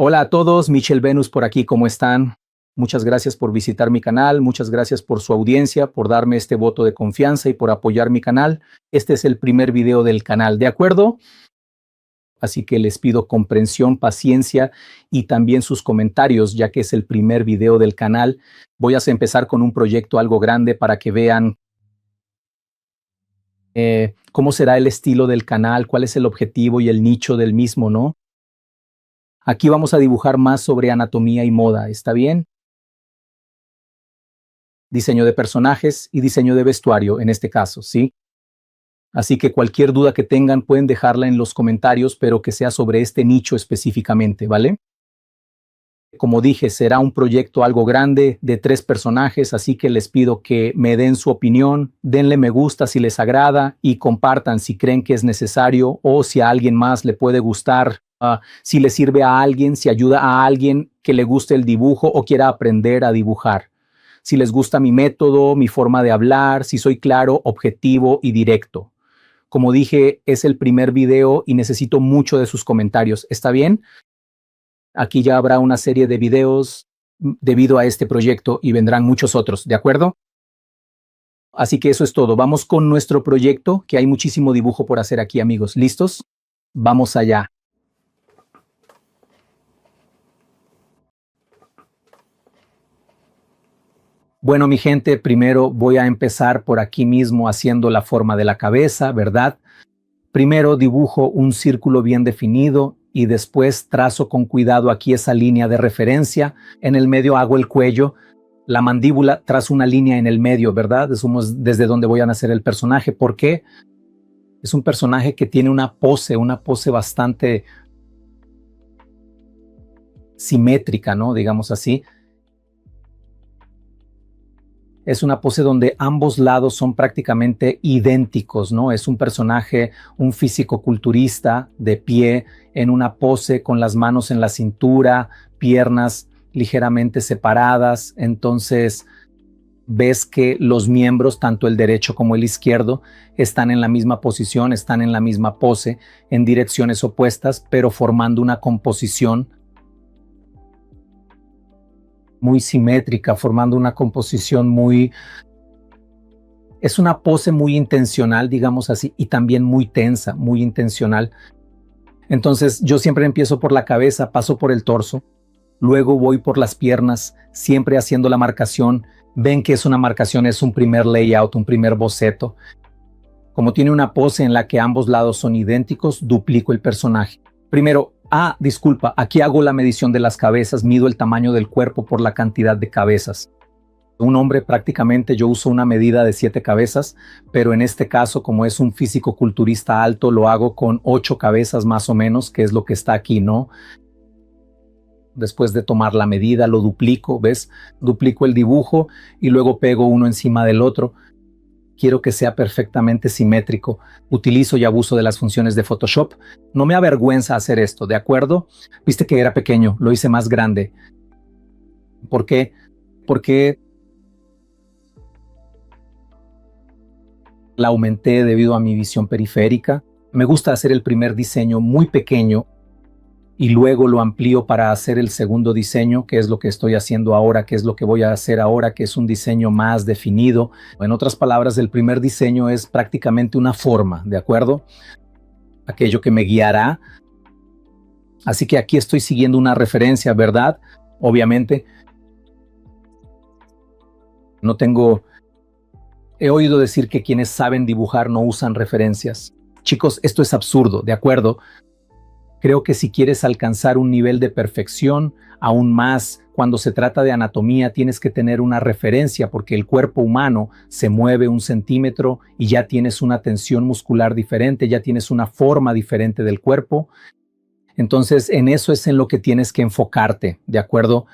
Hola a todos, Michel Venus por aquí, ¿cómo están? Muchas gracias por visitar mi canal, muchas gracias por su audiencia, por darme este voto de confianza y por apoyar mi canal. Este es el primer video del canal, ¿de acuerdo? Así que les pido comprensión, paciencia y también sus comentarios, ya que es el primer video del canal. Voy a empezar con un proyecto algo grande para que vean cómo será el estilo del canal, cuál es el objetivo y el nicho del mismo, ¿no? Aquí vamos a dibujar más sobre anatomía y moda, ¿está bien? Diseño de personajes y diseño de vestuario en este caso, ¿sí? Así que cualquier duda que tengan pueden dejarla en los comentarios, pero que sea sobre este nicho específicamente, ¿vale? Como dije, será un proyecto algo grande de 3 personajes, así que les pido que me den su opinión, denle me gusta si les agrada y compartan si creen que es necesario o si a alguien más le puede gustar, si le sirve a alguien, si ayuda a alguien que le guste el dibujo o quiera aprender a dibujar. Si les gusta mi método, mi forma de hablar, si soy claro, objetivo y directo. Como dije, es el primer video y necesito mucho de sus comentarios. ¿Está bien? Aquí ya habrá una serie de videos debido a este proyecto y vendrán muchos otros, ¿de acuerdo? Así que eso es todo. Vamos con nuestro proyecto, que hay muchísimo dibujo por hacer aquí, amigos. ¿Listos? Vamos allá. Bueno, mi gente, primero voy a empezar por aquí mismo haciendo la forma de la cabeza, ¿verdad? Primero dibujo un círculo bien definido y después trazo con cuidado aquí esa línea de referencia. En el medio hago el cuello, la mandíbula, trazo una línea en el medio, ¿verdad? Es desde donde voy a nacer el personaje. ¿Por qué? Es un personaje que tiene una pose bastante simétrica, ¿no? Digamos así. Es una pose donde ambos lados son prácticamente idénticos, ¿no? Es un personaje, un físico-culturista de pie en una pose con las manos en la cintura, piernas ligeramente separadas. Entonces ves que los miembros, tanto el derecho como el izquierdo, están en la misma posición, están en la misma pose, en direcciones opuestas, pero formando una composición muy simétrica, formando una composición muy... Es una pose muy intencional, digamos así, y también muy tensa, muy intencional. Entonces yo siempre empiezo por la cabeza, paso por el torso, luego voy por las piernas, siempre haciendo la marcación. Ven que es una marcación, es un primer layout, un primer boceto. Como tiene una pose en la que ambos lados son idénticos, duplico el personaje. Primero, disculpa, aquí hago la medición de las cabezas, mido el tamaño del cuerpo por la cantidad de cabezas. Un hombre prácticamente yo uso una medida de 7 cabezas, pero en este caso, como es un físico-culturista alto, lo hago con 8 cabezas más o menos, que es lo que está aquí, ¿no? Después de tomar la medida, lo duplico, ¿ves? Duplico el dibujo y luego pego uno encima del otro. Quiero que sea perfectamente simétrico. Utilizo y abuso de las funciones de Photoshop. No me avergüenza hacer esto, ¿de acuerdo? Viste que era pequeño, lo hice más grande. ¿Por qué? Porque la aumenté debido a mi visión periférica. Me gusta hacer el primer diseño muy pequeño y luego lo amplío para hacer el segundo diseño, que es lo que estoy haciendo ahora, que es lo que voy a hacer ahora, que es un diseño más definido. En otras palabras, el primer diseño es prácticamente una forma, ¿de acuerdo? Aquello que me guiará. Así que aquí estoy siguiendo una referencia, ¿verdad? Obviamente. He oído decir que quienes saben dibujar no usan referencias. Chicos, esto es absurdo, ¿de acuerdo? Creo que si quieres alcanzar un nivel de perfección, aún más cuando se trata de anatomía, tienes que tener una referencia porque el cuerpo humano se mueve 1 centímetro y ya tienes una tensión muscular diferente, ya tienes una forma diferente del cuerpo. Entonces, en eso es en lo que tienes que enfocarte, ¿de acuerdo?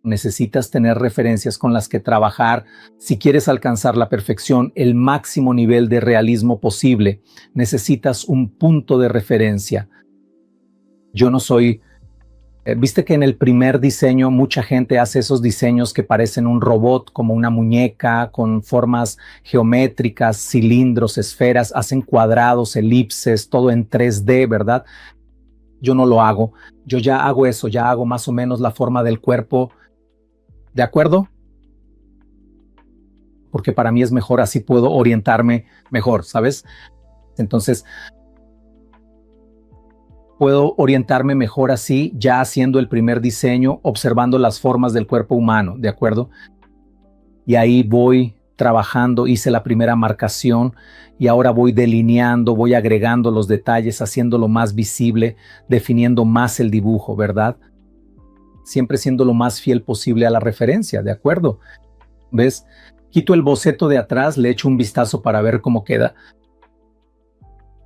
Necesitas tener referencias con las que trabajar. Si quieres alcanzar la perfección, el máximo nivel de realismo posible, necesitas un punto de referencia. Yo no soy... Viste que en el primer diseño mucha gente hace esos diseños que parecen un robot, como una muñeca, con formas geométricas, cilindros, esferas, hacen cuadrados, elipses, todo en 3D, ¿verdad? yo no lo hago. Yo ya hago eso, ya hago más o menos la forma del cuerpo. ¿De acuerdo? Porque para mí es mejor, así puedo orientarme mejor, ¿sabes? Entonces, puedo orientarme mejor así, ya haciendo el primer diseño, observando las formas del cuerpo humano, ¿de acuerdo? Y ahí voy trabajando, hice la primera marcación y ahora voy delineando, voy agregando los detalles, haciéndolo más visible, definiendo más el dibujo, ¿verdad? Siempre siendo lo más fiel posible a la referencia, ¿de acuerdo? ¿Ves? Quito el boceto de atrás, le echo un vistazo para ver cómo queda.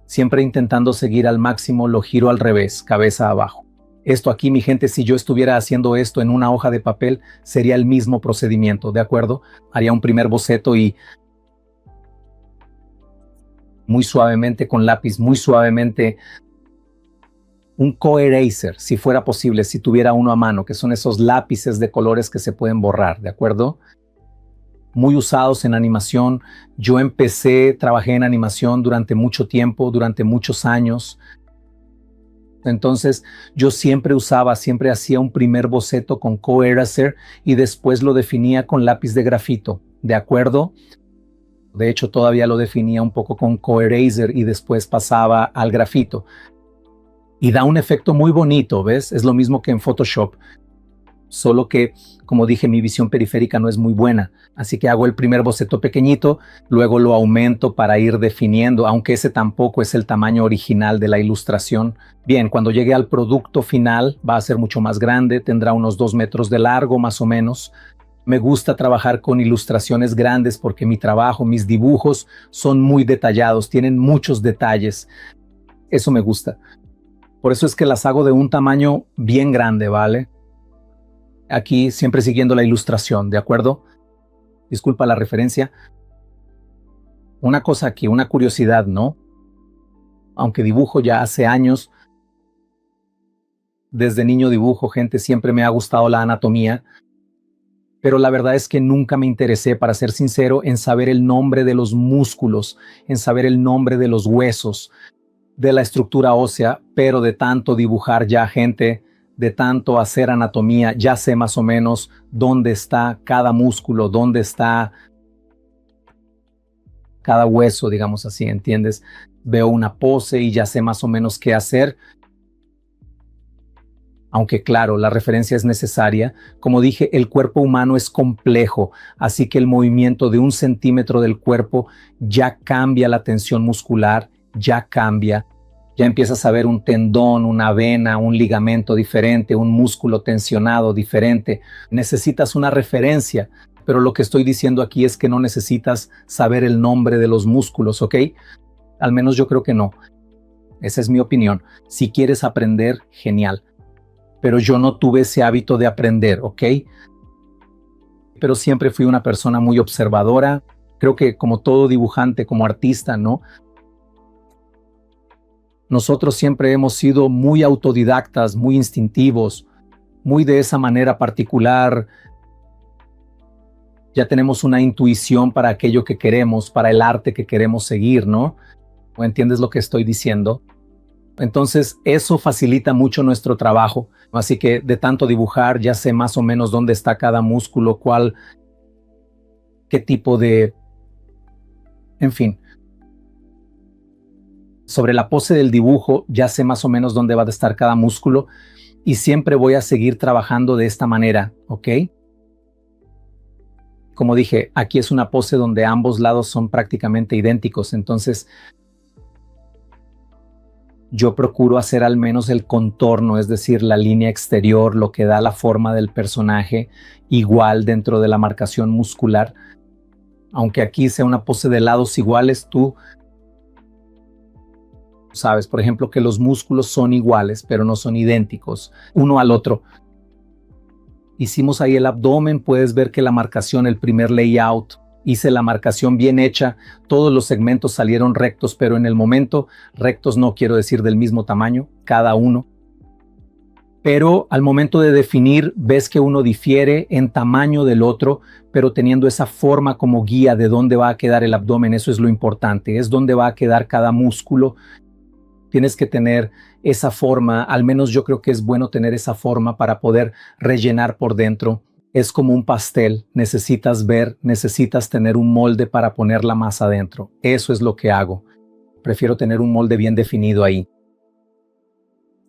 Siempre intentando seguir al máximo, lo giro al revés, cabeza abajo. Esto aquí, mi gente, si yo estuviera haciendo esto en una hoja de papel, sería el mismo procedimiento, ¿de acuerdo? Haría un primer boceto y muy suavemente con lápiz, muy suavemente, un co-eraser, si fuera posible, si tuviera uno a mano, que son esos lápices de colores que se pueden borrar, ¿de acuerdo? Muy usados en animación. Yo trabajé en animación durante mucho tiempo, durante muchos años. Entonces yo siempre hacía un primer boceto con co-eraser y después lo definía con lápiz de grafito, ¿de acuerdo? De hecho todavía lo definía un poco con co-eraser y después pasaba al grafito. Y da un efecto muy bonito, ¿ves? Es lo mismo que en Photoshop. Solo que, como dije, mi visión periférica no es muy buena, así que hago el primer boceto pequeñito, luego lo aumento para ir definiendo, aunque ese tampoco es el tamaño original de la ilustración. Bien, cuando llegue al producto final va a ser mucho más grande, tendrá unos 2 metros de largo más o menos. Me gusta trabajar con ilustraciones grandes porque mi trabajo, mis dibujos son muy detallados, tienen muchos detalles. Eso me gusta. Por eso es que las hago de un tamaño bien grande, ¿vale? Aquí siempre siguiendo la ilustración, ¿de acuerdo? Disculpa la referencia. Una cosa aquí, una curiosidad, ¿no? Aunque dibujo ya hace años, desde niño dibujo, gente, siempre me ha gustado la anatomía, pero la verdad es que nunca me interesé, para ser sincero, en saber el nombre de los músculos, en saber el nombre de los huesos, de la estructura ósea, pero de tanto dibujar ya, gente, de tanto hacer anatomía, ya sé más o menos dónde está cada músculo, dónde está cada hueso, digamos así, ¿entiendes? Veo una pose y ya sé más o menos qué hacer. Aunque claro, la referencia es necesaria. Como dije, el cuerpo humano es complejo, así que el movimiento de 1 centímetro del cuerpo ya cambia la tensión muscular, ya cambia. Ya empiezas a ver un tendón, una vena, un ligamento diferente, un músculo tensionado diferente. Necesitas una referencia, pero lo que estoy diciendo aquí es que no necesitas saber el nombre de los músculos, ¿ok? Al menos yo creo que no. Esa es mi opinión. Si quieres aprender, genial. Pero yo no tuve ese hábito de aprender, ¿ok? Pero siempre fui una persona muy observadora. Creo que como todo dibujante, como artista, ¿no? Nosotros siempre hemos sido muy autodidactas, muy instintivos, muy de esa manera particular. Ya tenemos una intuición para aquello que queremos, para el arte que queremos seguir, ¿no? ¿O entiendes lo que estoy diciendo? Entonces, eso facilita mucho nuestro trabajo. Así que de tanto dibujar, ya sé más o menos dónde está cada músculo, qué tipo de... En fin. Sobre la pose del dibujo, ya sé más o menos dónde va a estar cada músculo y siempre voy a seguir trabajando de esta manera, ¿ok? Como dije, aquí es una pose donde ambos lados son prácticamente idénticos, entonces yo procuro hacer al menos el contorno, es decir, la línea exterior, lo que da la forma del personaje, igual dentro de la marcación muscular. Aunque aquí sea una pose de lados iguales, tú sabes, por ejemplo, que los músculos son iguales, pero no son idénticos uno al otro. Hicimos ahí el abdomen, puedes ver que la marcación, el primer layout, hice la marcación bien hecha, todos los segmentos salieron rectos, pero en el momento, rectos no quiero decir del mismo tamaño, cada uno. Pero al momento de definir, ves que uno difiere en tamaño del otro, pero teniendo esa forma como guía de dónde va a quedar el abdomen, eso es lo importante, es dónde va a quedar cada músculo. Tienes que tener esa forma, al menos yo creo que es bueno tener esa forma para poder rellenar por dentro. Es como un pastel, necesitas ver, necesitas tener un molde para poner la masa adentro. Eso es lo que hago. Prefiero tener un molde bien definido ahí.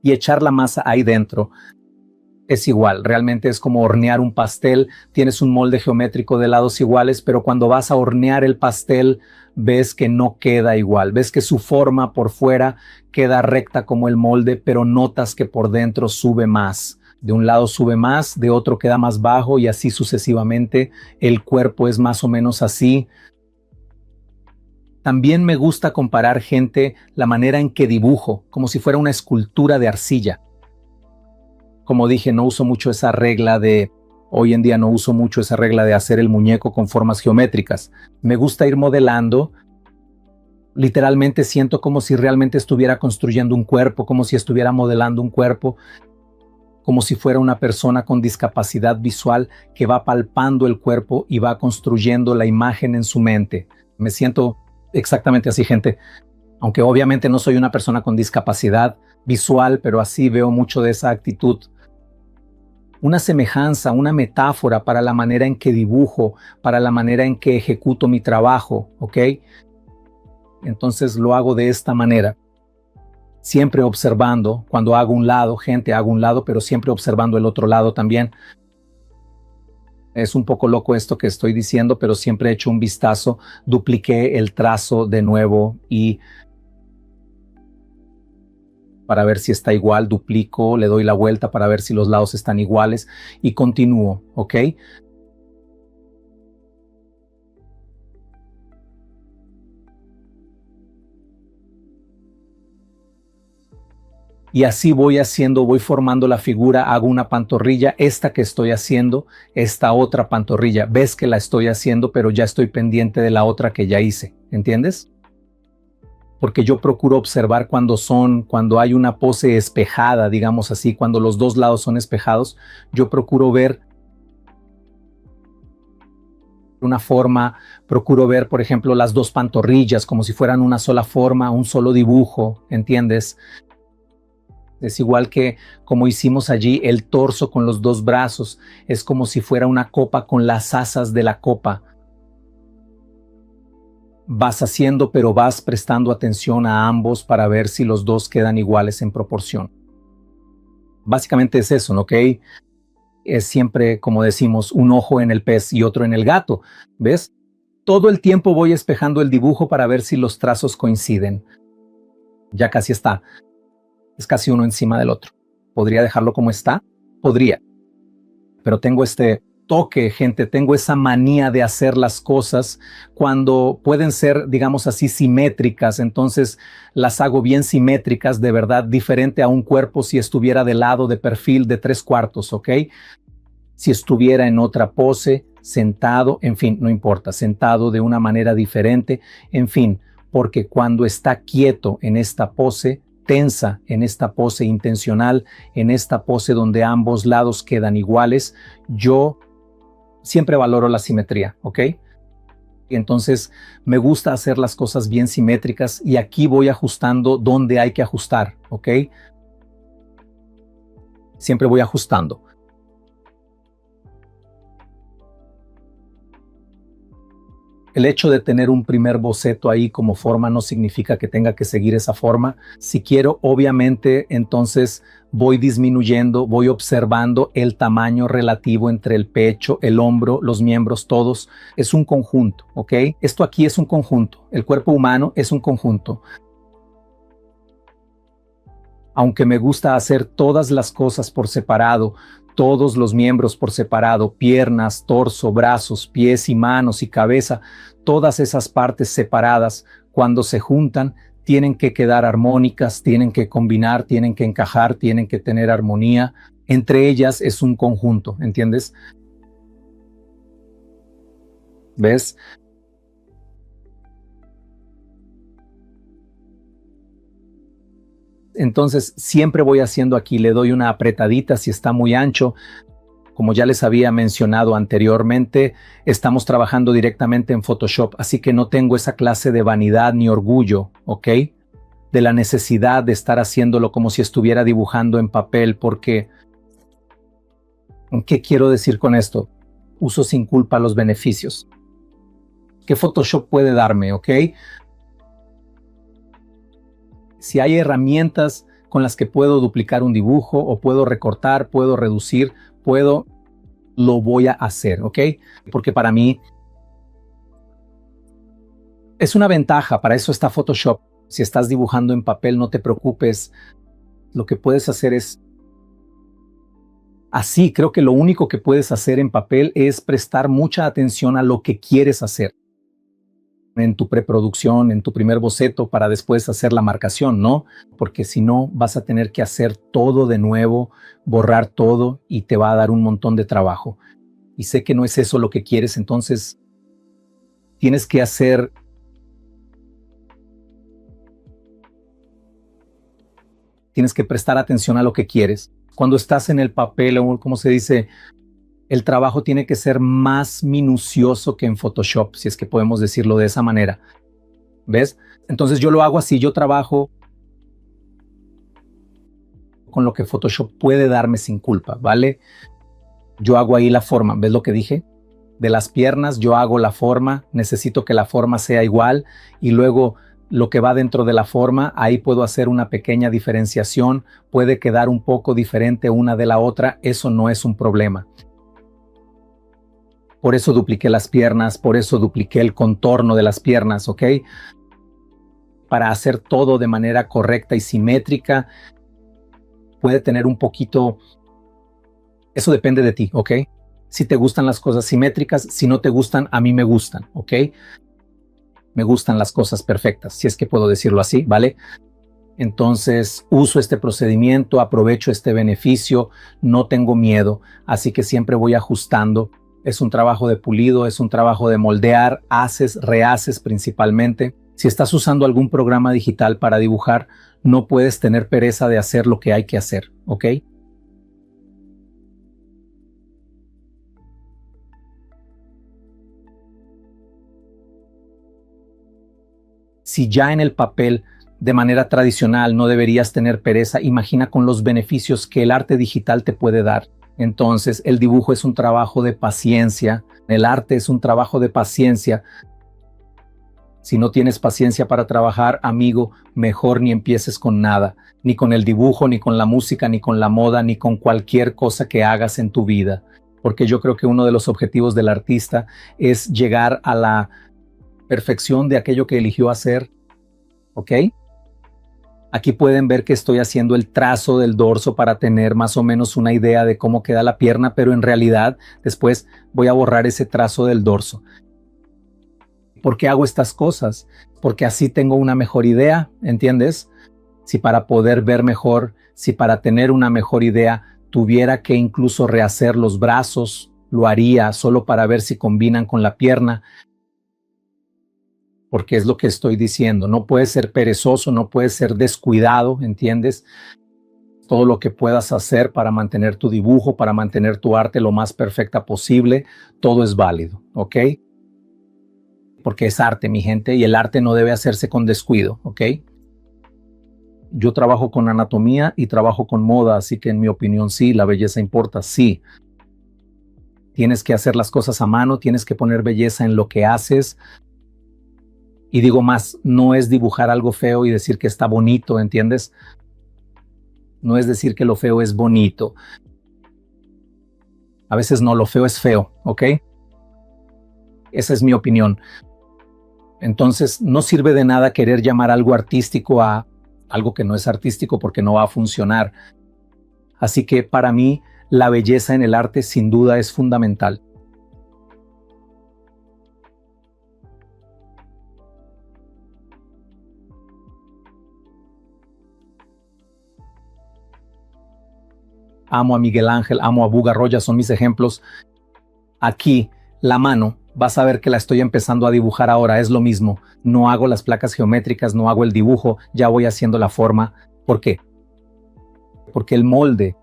Y echar la masa ahí dentro es igual, realmente es como hornear un pastel. Tienes un molde geométrico de lados iguales, pero cuando vas a hornear el pastel ves que no queda igual. Ves que su forma por fuera queda recta como el molde, pero notas que por dentro sube más. De un lado sube más, de otro queda más bajo y así sucesivamente. El cuerpo es más o menos así. También me gusta comparar, gente, la manera en que dibujo, como si fuera una escultura de arcilla. Como dije, no uso mucho esa regla de, hoy en día no uso mucho esa regla de hacer el muñeco con formas geométricas. Me gusta ir modelando. Literalmente siento como si realmente estuviera construyendo un cuerpo, como si estuviera modelando un cuerpo, como si fuera una persona con discapacidad visual que va palpando el cuerpo y va construyendo la imagen en su mente. Me siento exactamente así, gente. Aunque obviamente no soy una persona con discapacidad visual, pero así veo mucho de esa actitud. Una semejanza, una metáfora para la manera en que dibujo, para la manera en que ejecuto mi trabajo, ¿ok? Entonces lo hago de esta manera. Siempre observando, cuando hago un lado, gente, hago un lado, pero siempre observando el otro lado también. Es un poco loco esto que estoy diciendo, pero siempre he hecho un vistazo, dupliqué el trazo de nuevo y para ver si está igual, duplico, le doy la vuelta para ver si los lados están iguales y continúo, ¿ok? Y así voy haciendo, voy formando la figura, hago una pantorrilla, esta que estoy haciendo, esta otra pantorrilla. Ves que la estoy haciendo, pero ya estoy pendiente de la otra que ya hice, ¿entiendes? Porque yo procuro observar cuando hay una pose espejada, digamos así, cuando los dos lados son espejados, yo procuro ver una forma, procuro ver, por ejemplo, las dos pantorrillas como si fueran una sola forma, un solo dibujo, ¿entiendes? Es igual que como hicimos allí el torso con los dos brazos, es como si fuera una copa con las asas de la copa. Vas haciendo, pero vas prestando atención a ambos para ver si los dos quedan iguales en proporción. Básicamente es eso, ¿ok? Es siempre, como decimos, un ojo en el pez y otro en el gato, ¿ves? Todo el tiempo voy espejando el dibujo para ver si los trazos coinciden. Ya casi está. Es casi uno encima del otro. ¿Podría dejarlo como está? Podría. Pero tengo este toque, gente, tengo esa manía de hacer las cosas cuando pueden ser, digamos así, simétricas. Entonces las hago bien simétricas, de verdad, diferente a un cuerpo si estuviera de lado, de perfil, de 3/4, ¿ok? Si estuviera en otra pose, sentado, en fin, no importa, sentado de una manera diferente, en fin, porque cuando está quieto en esta pose, tensa en esta pose intencional, en esta pose donde ambos lados quedan iguales, yo siempre valoro la simetría, ¿ok? Y entonces me gusta hacer las cosas bien simétricas y aquí voy ajustando donde hay que ajustar, ¿ok? Siempre voy ajustando. El hecho de tener un primer boceto ahí como forma no significa que tenga que seguir esa forma. Si quiero, obviamente, entonces voy disminuyendo, voy observando el tamaño relativo entre el pecho, el hombro, los miembros, todos. Es un conjunto, ¿ok? Esto aquí es un conjunto. El cuerpo humano es un conjunto. Aunque me gusta hacer todas las cosas por separado, todos los miembros por separado, piernas, torso, brazos, pies y manos y cabeza, todas esas partes separadas, cuando se juntan, tienen que quedar armónicas, tienen que combinar, tienen que encajar, tienen que tener armonía. Entre ellas es un conjunto, ¿entiendes? ¿Ves? Entonces siempre voy haciendo aquí, le doy una apretadita si está muy ancho. Como ya les había mencionado anteriormente, estamos trabajando directamente en Photoshop, así que no tengo esa clase de vanidad ni orgullo, ¿ok? de la necesidad de estar haciéndolo como si estuviera dibujando en papel, porque ¿qué quiero decir con esto? Uso sin culpa los beneficios que Photoshop puede darme, ¿ok? Si hay herramientas con las que puedo duplicar un dibujo o puedo recortar, puedo reducir, lo voy a hacer, ¿ok? Porque para mí es una ventaja, para eso está Photoshop. Si estás dibujando en papel, no te preocupes. Lo que puedes hacer es así. Creo que lo único que puedes hacer en papel es prestar mucha atención a lo que quieres hacer en tu preproducción, en tu primer boceto, para después hacer la marcación, ¿no? Porque si no, vas a tener que hacer todo de nuevo, borrar todo y te va a dar un montón de trabajo. Y sé que no es eso lo que quieres, entonces tienes que prestar atención a lo que quieres. Cuando estás en el papel, o como se dice, el trabajo tiene que ser más minucioso que en Photoshop, si es que podemos decirlo de esa manera. ¿Ves? Entonces yo lo hago así, yo trabajo con lo que Photoshop puede darme sin culpa, ¿vale? Yo hago ahí la forma, ¿ves lo que dije? De las piernas yo hago la forma, necesito que la forma sea igual y luego lo que va dentro de la forma, ahí puedo hacer una pequeña diferenciación, puede quedar un poco diferente una de la otra, eso no es un problema. Por eso dupliqué las piernas, por eso dupliqué el contorno de las piernas, ¿ok? Para hacer todo de manera correcta y simétrica, puede tener un poquito... Eso depende de ti, ¿ok? Si te gustan las cosas simétricas, si no te gustan, a mí me gustan, ¿ok? Me gustan las cosas perfectas, si es que puedo decirlo así, ¿vale? Entonces uso este procedimiento, aprovecho este beneficio, no tengo miedo, así que siempre voy ajustando. Es un trabajo de pulido, es un trabajo de moldear, haces, rehaces principalmente. Si estás usando algún programa digital para dibujar, no puedes tener pereza de hacer lo que hay que hacer, ¿ok? Si ya en el papel, de manera tradicional, no deberías tener pereza, imagina con los beneficios que el arte digital te puede dar. Entonces, el dibujo es un trabajo de paciencia, el arte es un trabajo de paciencia. Si no tienes paciencia para trabajar, amigo, mejor ni empieces con nada, ni con el dibujo, ni con la música, ni con la moda, ni con cualquier cosa que hagas en tu vida. Porque yo creo que uno de los objetivos del artista es llegar a la perfección de aquello que eligió hacer, ¿ok? Aquí pueden ver que estoy haciendo el trazo del dorso para tener más o menos una idea de cómo queda la pierna, pero en realidad después voy a borrar ese trazo del dorso. ¿Por qué hago estas cosas? Porque así tengo una mejor idea, ¿entiendes? Si para poder ver mejor, si para tener una mejor idea tuviera que incluso rehacer los brazos, lo haría solo para ver si combinan con la pierna. Porque es lo que estoy diciendo, no puedes ser perezoso, no puedes ser descuidado, ¿entiendes? Todo lo que puedas hacer para mantener tu dibujo, para mantener tu arte lo más perfecta posible, todo es válido, ¿ok? Porque es arte, mi gente, y el arte no debe hacerse con descuido, ¿ok? Yo trabajo con anatomía y trabajo con moda, así que en mi opinión sí, la belleza importa, sí. Tienes que hacer las cosas a mano, tienes que poner belleza en lo que haces. Y digo más, no es dibujar algo feo y decir que está bonito, ¿entiendes? No es decir que lo feo es bonito. A veces no, lo feo es feo, ¿ok? Esa es mi opinión. Entonces, no sirve de nada querer llamar algo artístico a algo que no es artístico porque no va a funcionar. Así que para mí, la belleza en el arte sin duda es fundamental. Amo a Miguel Ángel, amo a Bugarroya, son mis ejemplos. Aquí, la mano, vas a ver que la estoy empezando a dibujar ahora, es lo mismo. No hago las placas geométricas, no hago el dibujo, ya voy haciendo la forma. ¿Por qué? Porque el molde,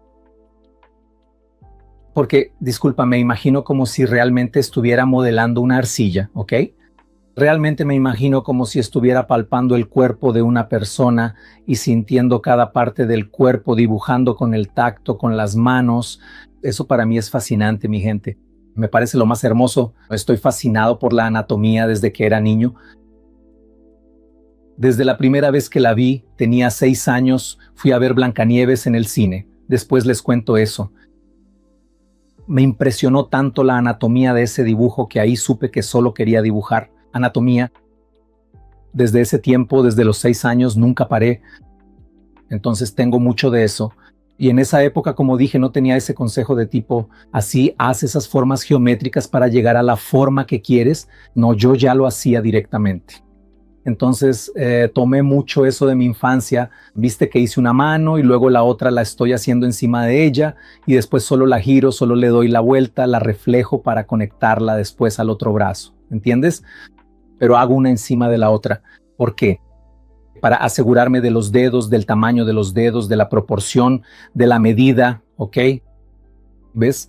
porque, disculpa, me imagino como si realmente estuviera modelando una arcilla, ¿ok? Realmente me imagino como si estuviera palpando el cuerpo de una persona y sintiendo cada parte del cuerpo, dibujando con el tacto, con las manos. Eso para mí es fascinante, mi gente. Me parece lo más hermoso. Estoy fascinado por la anatomía desde que era niño. Desde la primera vez que la vi, tenía 6 años, fui a ver Blancanieves en el cine. Después les cuento eso. Me impresionó tanto la anatomía de ese dibujo que ahí supe que solo quería dibujar anatomía. Desde ese tiempo, desde los 6 años, nunca paré. Entonces tengo mucho de eso. Y en esa época, como dije, no tenía ese consejo de tipo, así haz esas formas geométricas para llegar a la forma que quieres. No, yo ya lo hacía directamente. Entonces tomé mucho eso de mi infancia. Viste que hice una mano y luego la otra la estoy haciendo encima de ella y después solo la giro, solo le doy la vuelta, la reflejo para conectarla después al otro brazo. ¿Entiendes? Pero hago una encima de la otra. ¿Por qué? Para asegurarme de los dedos, del tamaño de los dedos, de la proporción, de la medida, ¿ok? ¿Ves?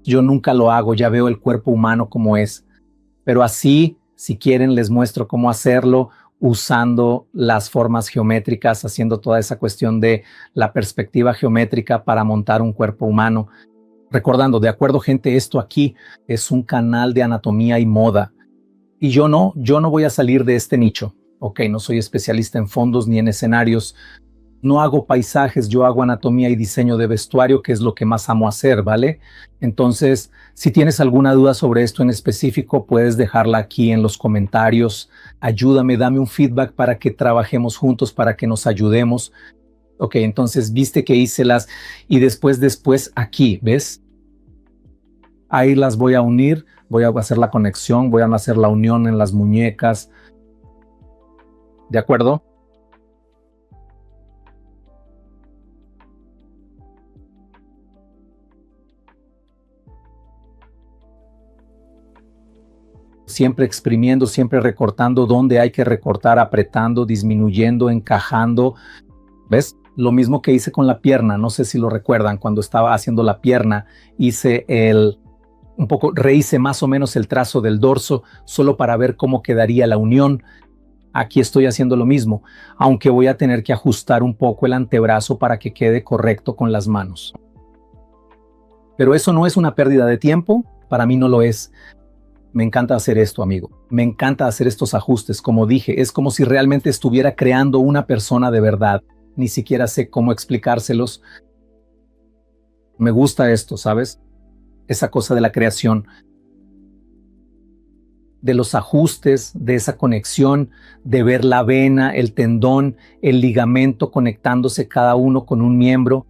Yo nunca lo hago, ya veo el cuerpo humano como es. Pero así, si quieren, les muestro cómo hacerlo usando las formas geométricas, haciendo toda esa cuestión de la perspectiva geométrica para montar un cuerpo humano. Recordando, de acuerdo, gente, esto aquí es un canal de anatomía y moda. Y yo no voy a salir de este nicho. Ok, no soy especialista en fondos ni en escenarios. No hago paisajes, yo hago anatomía y diseño de vestuario, que es lo que más amo hacer, ¿vale? Entonces, si tienes alguna duda sobre esto en específico, puedes dejarla aquí en los comentarios. Ayúdame, dame un feedback para que trabajemos juntos, para que nos ayudemos. Ok, entonces, viste que hice las y después aquí, ¿ves? Ahí las voy a unir, voy a hacer la conexión, voy a hacer la unión en las muñecas. ¿De acuerdo? Siempre exprimiendo, siempre recortando donde hay que recortar, apretando, disminuyendo, encajando. ¿Ves? Lo mismo que hice con la pierna, no sé si lo recuerdan, cuando estaba haciendo la pierna, rehice más o menos el trazo del dorso, solo para ver cómo quedaría la unión. Aquí estoy haciendo lo mismo, aunque voy a tener que ajustar un poco el antebrazo para que quede correcto con las manos. Pero eso no es una pérdida de tiempo, para mí no lo es. Me encanta hacer esto, amigo. Me encanta hacer estos ajustes. Como dije, es como si realmente estuviera creando una persona de verdad. Ni siquiera sé cómo explicárselos. Me gusta esto, ¿sabes? Esa cosa de la creación, de los ajustes, de esa conexión, de ver la vena, el tendón, el ligamento conectándose cada uno con un miembro.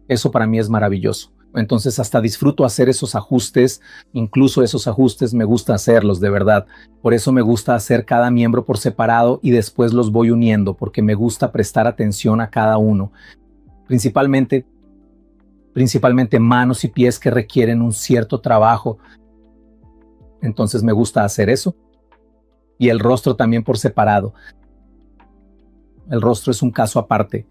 Eso para mí es maravilloso. Entonces hasta disfruto hacer esos ajustes, incluso esos ajustes me gusta hacerlos de verdad. Por eso me gusta hacer cada miembro por separado y después los voy uniendo, porque me gusta prestar atención a cada uno. Principalmente manos y pies que requieren un cierto trabajo. Entonces me gusta hacer eso. Y el rostro también por separado. El rostro es un caso aparte.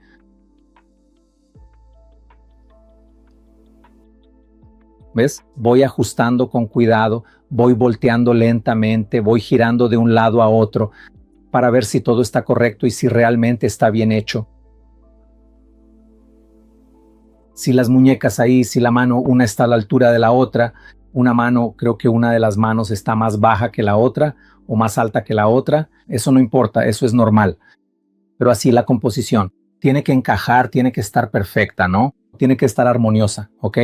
¿Ves? Voy ajustando con cuidado, voy volteando lentamente, voy girando de un lado a otro para ver si todo está correcto y si realmente está bien hecho. Si las muñecas ahí, si la mano una está a la altura de la otra, una mano, creo que una de las manos está más baja que la otra o más alta que la otra, eso no importa, eso es normal. Pero así la composición tiene que encajar, tiene que estar perfecta, ¿no? Tiene que estar armoniosa, ¿ok?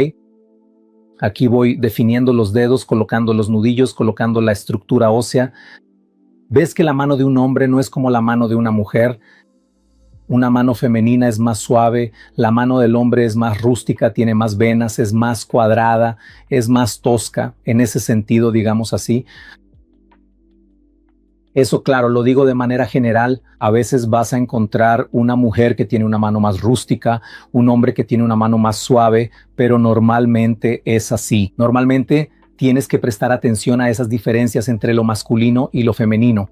Aquí voy definiendo los dedos, colocando los nudillos, colocando la estructura ósea. ¿Ves que la mano de un hombre no es como la mano de una mujer? Una mano femenina es más suave, la mano del hombre es más rústica, tiene más venas, es más cuadrada, es más tosca, en ese sentido, digamos así. Eso, claro, lo digo de manera general. A veces vas a encontrar una mujer que tiene una mano más rústica, un hombre que tiene una mano más suave, pero normalmente es así. Normalmente tienes que prestar atención a esas diferencias entre lo masculino y lo femenino.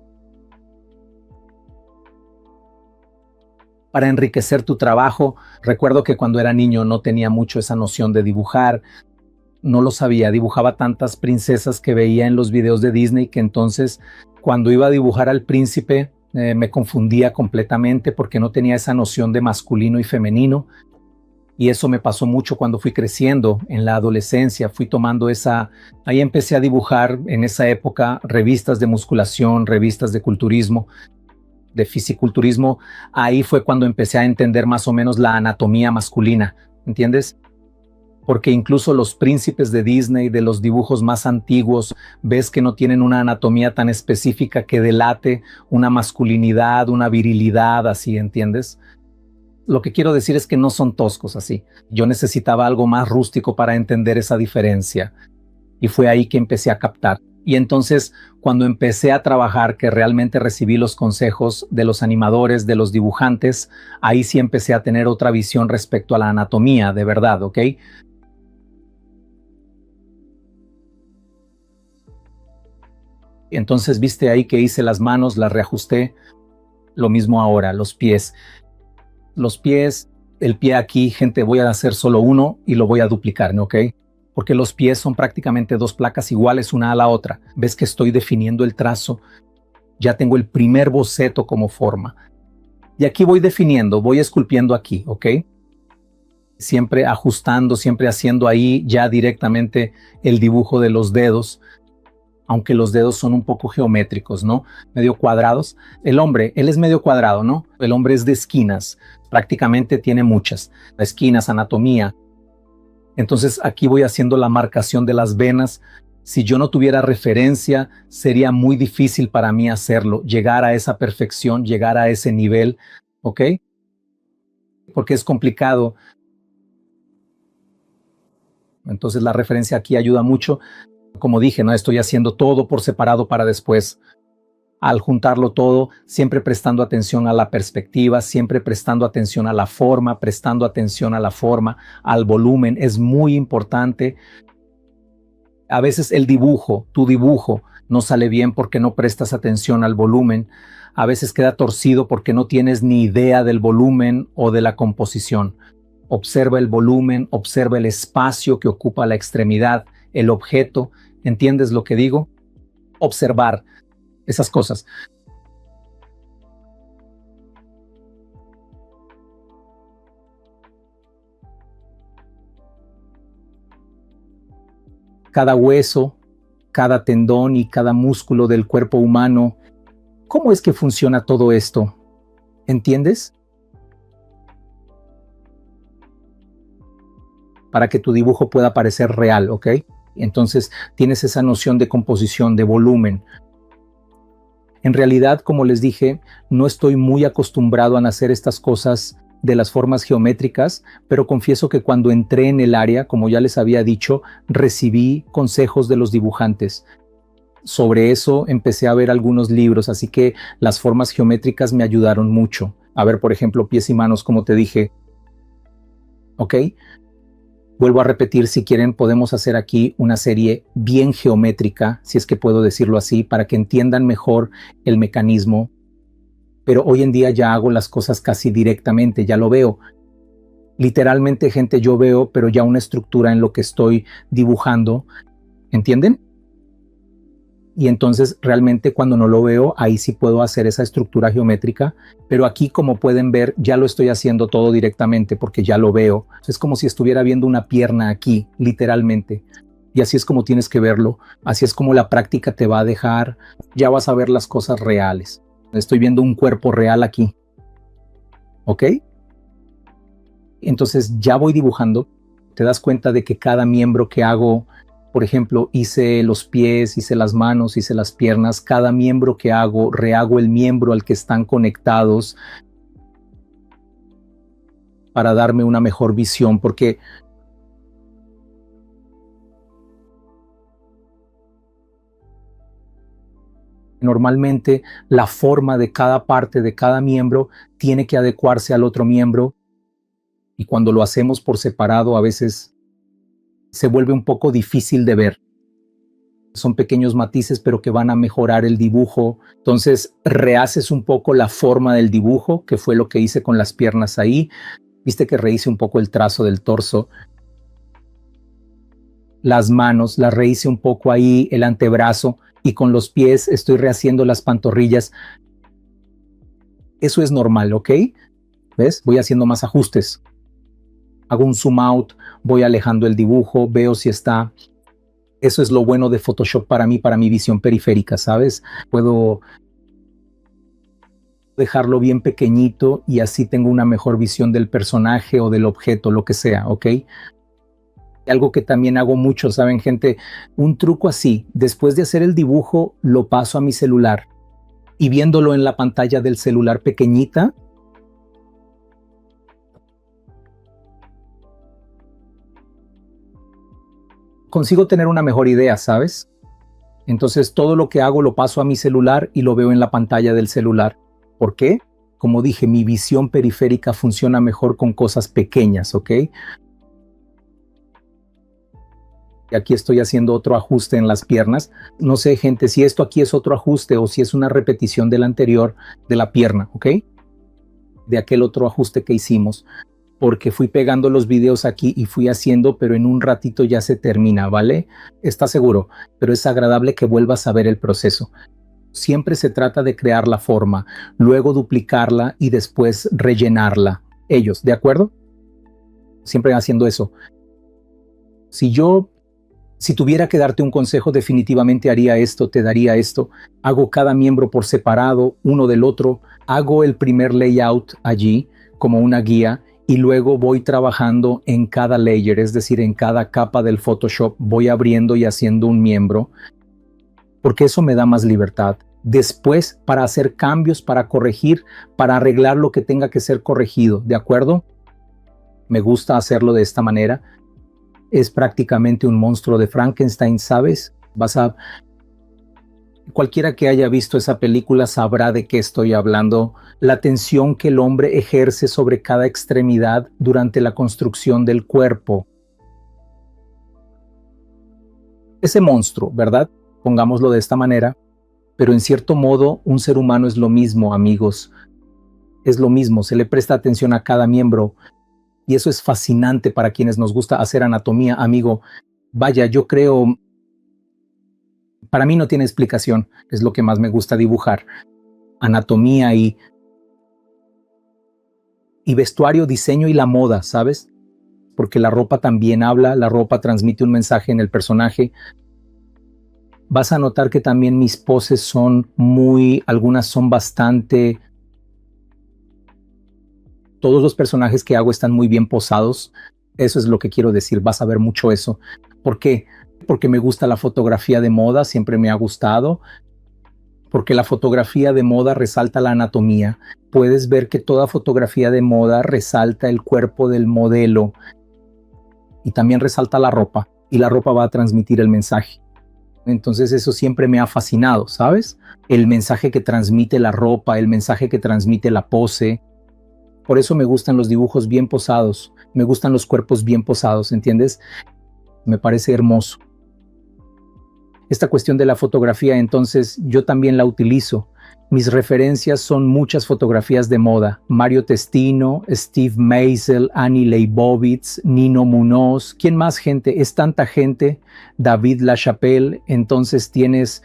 Para enriquecer tu trabajo, recuerdo que cuando era niño no tenía mucho esa noción de dibujar. No lo sabía, dibujaba tantas princesas que veía en los videos de Disney que entonces Cuando iba a dibujar al príncipe, me confundía completamente porque no tenía esa noción de masculino y femenino. Y eso me pasó mucho cuando fui creciendo en la adolescencia. Ahí empecé a dibujar en esa época revistas de musculación, revistas de culturismo, de fisiculturismo. Ahí fue cuando empecé a entender más o menos la anatomía masculina, ¿entiendes? Porque incluso los príncipes de Disney, de los dibujos más antiguos, ves que no tienen una anatomía tan específica que delate una masculinidad, una virilidad, así, ¿entiendes? Lo que quiero decir es que no son toscos así. Yo necesitaba algo más rústico para entender esa diferencia. Y fue ahí que empecé a captar. Y entonces, cuando empecé a trabajar, que realmente recibí los consejos de los animadores, de los dibujantes, ahí sí empecé a tener otra visión respecto a la anatomía, de verdad, ¿ok? Entonces, viste ahí que hice las manos, las reajusté. Lo mismo ahora, los pies. Los pies, el pie aquí, gente, voy a hacer solo uno y lo voy a duplicar, ¿no? ¿Ok? Porque los pies son prácticamente dos placas iguales una a la otra. Ves que estoy definiendo el trazo. Ya tengo el primer boceto como forma. Y aquí voy definiendo, voy esculpiendo aquí, ¿ok? Siempre ajustando, siempre haciendo ahí ya directamente el dibujo de los dedos, aunque los dedos son un poco geométricos, ¿no? Medio cuadrados. El hombre, él es medio cuadrado, ¿no? El hombre es de esquinas, prácticamente tiene muchas esquinas, anatomía. Entonces aquí voy haciendo la marcación de las venas. Si yo no tuviera referencia, sería muy difícil para mí hacerlo, llegar a esa perfección, llegar a ese nivel, ¿ok? Porque es complicado. Entonces la referencia aquí ayuda mucho. Como dije, no estoy haciendo todo por separado para después. Al juntarlo todo, siempre prestando atención a la perspectiva, siempre prestando atención a la forma, prestando atención a la forma, al volumen, es muy importante. A veces el dibujo, tu dibujo, no sale bien porque no prestas atención al volumen. A veces queda torcido porque no tienes ni idea del volumen o de la composición. Observa el volumen, observa el espacio que ocupa la extremidad, el objeto. ¿Entiendes lo que digo? Observar esas cosas. Cada hueso, cada tendón y cada músculo del cuerpo humano. ¿Cómo es que funciona todo esto? ¿Entiendes? Para que tu dibujo pueda parecer real, ¿ok? Entonces tienes esa noción de composición, de volumen. En realidad, como les dije, no estoy muy acostumbrado a hacer estas cosas de las formas geométricas, pero confieso que cuando entré en el área, como ya les había dicho, recibí consejos de los dibujantes. Sobre eso empecé a ver algunos libros, así que las formas geométricas me ayudaron mucho. A ver, por ejemplo, pies y manos, como te dije. ¿Ok? Vuelvo a repetir, si quieren podemos hacer aquí una serie bien geométrica, si es que puedo decirlo así, para que entiendan mejor el mecanismo. Pero hoy en día ya hago las cosas casi directamente, ya lo veo. Literalmente, gente, yo veo, pero ya una estructura en lo que estoy dibujando. ¿Entienden? Y entonces realmente cuando no lo veo, ahí sí puedo hacer esa estructura geométrica, pero aquí como pueden ver ya lo estoy haciendo todo directamente porque ya lo veo. Es como si estuviera viendo una pierna aquí, literalmente. Y así es como tienes que verlo, así es como la práctica te va a dejar, ya vas a ver las cosas reales. Estoy viendo un cuerpo real aquí, ¿ok? Entonces ya voy dibujando, te das cuenta de que cada miembro que hago, por ejemplo, hice los pies, hice las manos, hice las piernas, cada miembro que hago, rehago el miembro al que están conectados para darme una mejor visión, porque normalmente la forma de cada parte de cada miembro tiene que adecuarse al otro miembro y cuando lo hacemos por separado a veces se vuelve un poco difícil de ver. Son pequeños matices, pero que van a mejorar el dibujo. Entonces, rehaces un poco la forma del dibujo, que fue lo que hice con las piernas ahí. Viste que rehice un poco el trazo del torso. Las manos, las rehice un poco ahí, el antebrazo. y con los pies estoy rehaciendo las pantorrillas. Eso es normal, ¿ok? ¿Ves? Voy haciendo más ajustes. Hago un zoom out, voy alejando el dibujo, veo si está. Eso es lo bueno de Photoshop para mí, para mi visión periférica, ¿sabes? Puedo dejarlo bien pequeñito y así tengo una mejor visión del personaje o del objeto, lo que sea, ¿ok? Algo que también hago mucho, ¿saben, gente? Un truco así, después de hacer el dibujo, lo paso a mi celular y viéndolo en la pantalla del celular pequeñita, consigo tener una mejor idea, ¿sabes? Entonces todo lo que hago lo paso a mi celular y lo veo en la pantalla del celular. ¿Por qué? Como dije, mi visión periférica funciona mejor con cosas pequeñas, ¿ok? Y aquí estoy haciendo otro ajuste en las piernas. No sé, gente, si esto aquí es otro ajuste o si es una repetición del anterior de la pierna, ¿ok? De aquel otro ajuste que hicimos. Porque fui pegando los videos aquí y fui haciendo, pero en un ratito ya se termina, ¿vale? ¿Estás seguro? Pero es agradable que vuelvas a ver el proceso. Siempre se trata de crear la forma, luego duplicarla y después rellenarla. Ellos, ¿de acuerdo? Siempre haciendo eso. Si tuviera que darte un consejo, definitivamente haría esto, te daría esto. Hago cada miembro por separado, uno del otro. Hago el primer layout allí como una guía y luego voy trabajando en cada layer, es decir, en cada capa del Photoshop, voy abriendo y haciendo un miembro, porque eso me da más libertad. Después, para hacer cambios, para corregir, para arreglar lo que tenga que ser corregido, ¿de acuerdo? Me gusta hacerlo de esta manera. Es prácticamente un monstruo de Frankenstein, ¿sabes? Cualquiera que haya visto esa película sabrá de qué estoy hablando. La tensión que el hombre ejerce sobre cada extremidad durante la construcción del cuerpo. Ese monstruo, ¿verdad? Pongámoslo de esta manera. Pero en cierto modo, un ser humano es lo mismo, amigos. Es lo mismo, se le presta atención a cada miembro. Y eso es fascinante para quienes nos gusta hacer anatomía, amigo. Vaya, yo creo, para mí no tiene explicación, es lo que más me gusta dibujar. Anatomía y vestuario, diseño y la moda, ¿sabes? Porque la ropa también habla, la ropa transmite un mensaje en el personaje. Vas a notar que también mis poses son algunas son bastante. Todos los personajes que hago están muy bien posados. Eso es lo que quiero decir, vas a ver mucho eso. ¿Por qué? Porque me gusta la fotografía de moda, siempre me ha gustado. Porque la fotografía de moda resalta la anatomía. Puedes ver que toda fotografía de moda resalta el cuerpo del modelo y también resalta la ropa, y la ropa va a transmitir el mensaje. Entonces eso siempre me ha fascinado, ¿sabes? El mensaje que transmite la ropa, el mensaje que transmite la pose. Por eso me gustan los dibujos bien posados, me gustan los cuerpos bien posados, ¿entiendes? Me parece hermoso. Esta cuestión de la fotografía, entonces, yo también la utilizo. Mis referencias son muchas fotografías de moda. Mario Testino, Steve Meisel, Annie Leibovitz, Nino Munoz. ¿Quién más, gente? Es tanta gente. David LaChapelle. Entonces tienes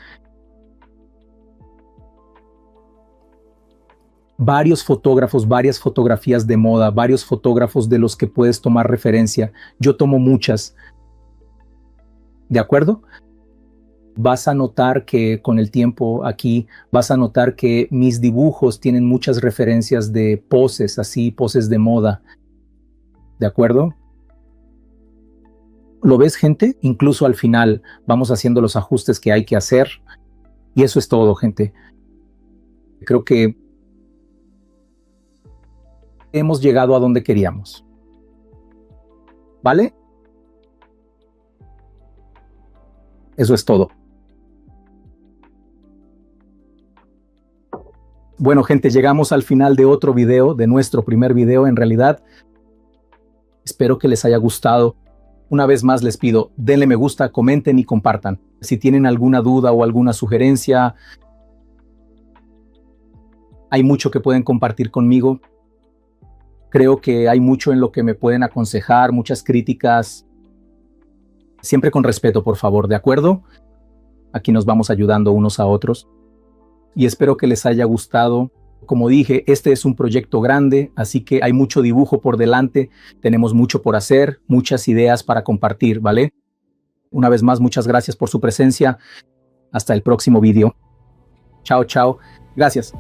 varios fotógrafos, varias fotografías de moda, varios fotógrafos de los que puedes tomar referencia. Yo tomo muchas. ¿De acuerdo? Vas a notar que con el tiempo aquí, vas a notar que mis dibujos tienen muchas referencias de poses, así, poses de moda. ¿De acuerdo? ¿Lo ves, gente? Incluso al final vamos haciendo los ajustes que hay que hacer. Y eso es todo, gente. Creo que hemos llegado a donde queríamos. ¿Vale? Eso es todo. Bueno, gente, llegamos al final de otro video, de nuestro primer video en realidad. Espero que les haya gustado. Una vez más les pido, denle me gusta, comenten y compartan. Si tienen alguna duda o alguna sugerencia, hay mucho que pueden compartir conmigo. Creo que hay mucho en lo que me pueden aconsejar, muchas críticas. Siempre con respeto, por favor, ¿de acuerdo? Aquí nos vamos ayudando unos a otros. Y espero que les haya gustado. Como dije, este es un proyecto grande, así que hay mucho dibujo por delante, tenemos mucho por hacer, muchas ideas para compartir, ¿vale? Una vez más, muchas gracias por su presencia. Hasta el próximo vídeo. Chao, chao. Gracias.